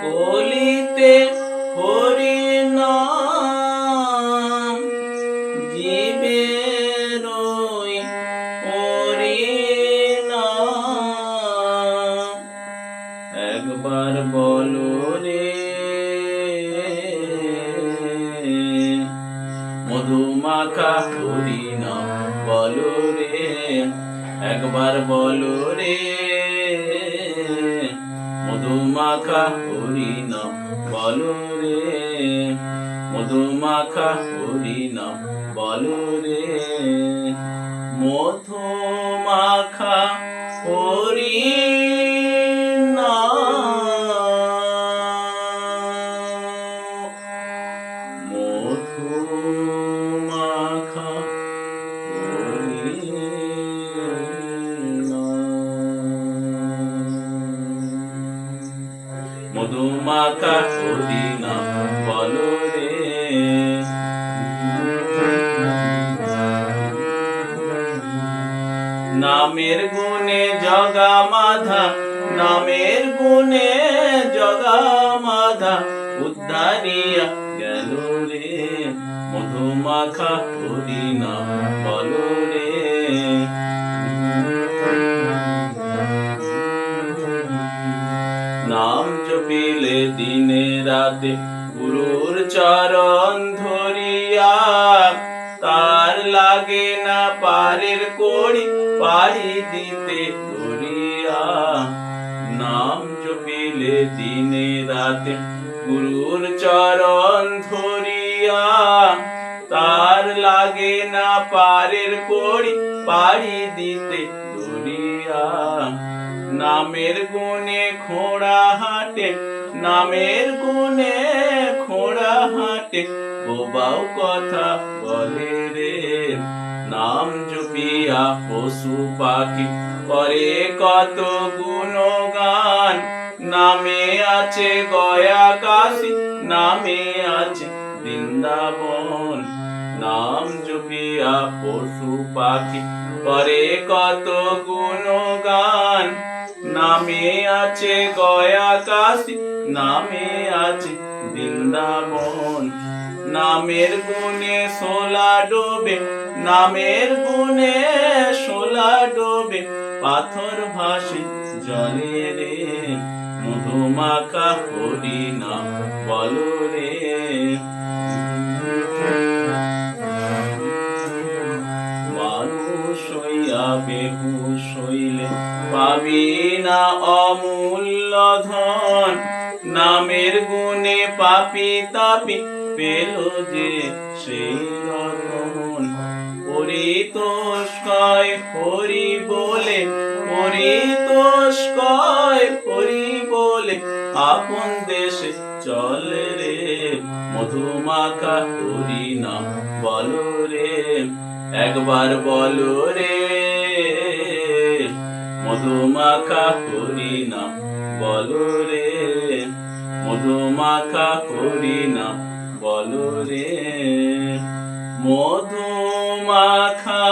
কলিতে হরি নাম জীবের হরি নাম একবার বলো রে মধুমাখা হরি নাম বলো রে একবার বলো রে মধুমাখা হরি নাম বলো রে মধুমাখা হরি নাম বলো রে মধুমাখা হরি নাম মধুমাখা হরি মধুমাখা হরি নাম বলো রে নামের গুণে জগা মাধা নামের গুণে জগা মাধা উদ্ধারিয়া গেল রে মধুমাখা হরি নাম বলো রে নাম জপিলে দিনে রাতে গুরুর চরণ ধরিয়া তার লাগে না পারের কড়ি পাড়ি দিতে ধরিয়া নাম জপিলে দিনে রাতে গুরুর চরণ ধরিয়া তার লাগে না পারের কড়ি পাড়ি দিতে ধরিয়া নামের গুণে খোঁড়া হাটে নামের গুণে খোঁড়া হাটে বোবাও কথা বলে রে নাম জপিয়া পশু পাখি করে কত গুণগান নামে আছে গয়া কাশী নামে আছে বৃন্দাবন নাম জপিয়া পশু পাখি করে কত গুণগান নামে আছে গয়া কাশী নামে আছে বৃন্দাবন নামের গুণে সোলা ডোবে নামের গুণে সোলা ডোবে পাথর ভাসে জলে রে মধুমাখা হরি নাম বলো রে মানুষ হইয়া বেহুশ হইলে পাবি না অমূল্য ধন নামের গুণে পাপি তাপি পেল যে সেই রতন পরিতোষ কয় হরি বলে পরিতোষ কয় হরি বলে আপন দেশে চলে রে মধুমাখা হরি নাম বলো রে একবার বলো রে মধুমাখা হরি নাম বলো রে মধুমাখা হরি নাম বলো রে মধুমাখা